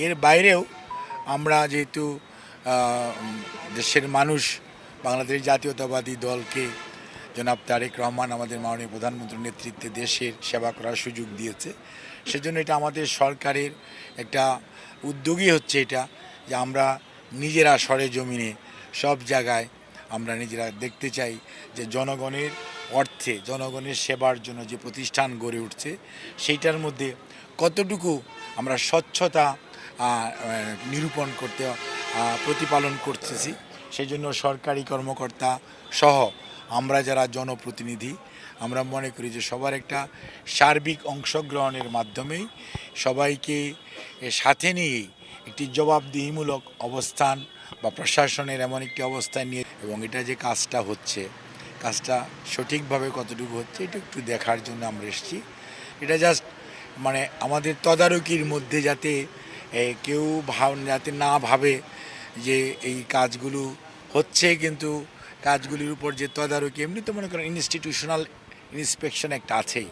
এর বাইরেও আমরা যেহেতু দেশের মানুষ বাংলাদেশ জাতীয়তাবাদী দলকে জনাব তারেক রহমান আমাদের মাননীয় প্রধানমন্ত্রীর নেতৃত্বে দেশের সেবা করার সুযোগ দিয়েছে, সেজন্য এটা আমাদের সরকারের একটা উদ্যোগই হচ্ছে এটা যে আমরা নিজেরা সরেজমিনে সব জায়গায় আমরা নিজেরা দেখতে চাই যে জনগণের অর্থে জনগণের সেবার জন্য যে প্রতিষ্ঠান গড়ে উঠছে সেইটার মধ্যে কতটুকু আমরা স্বচ্ছতা নিরূপণ করতে প্রতিপালন করতেছি। সেই জন্য সরকারি কর্মকর্তা সহ আমরা যারা জনপ্রতিনিধি আমরা মনে করি যে সবার একটা সার্বিক অংশগ্রহণের মাধ্যমেই সবাইকে সাথে নিয়েই একটি জবাবদিহিমূলক অবস্থান বা প্রশাসনের এমন একটি অবস্থান নিয়ে এবং এটা যে কাজটা হচ্ছে কাজটা সঠিকভাবে কতটুকু হচ্ছে এটা একটু দেখার জন্য আমরা এসেছি। এটা জাস্ট মানে আমাদের তদারকির মধ্যে যাতে কেউ যাতে না ভাবে যে এই কাজগুলো হচ্ছে কিন্তু কাজগুলির উপর যে তদারকি এমনি তো মনে করেন ইনস্টিটিউশনাল ইন্সপেকশন একটা আছেই,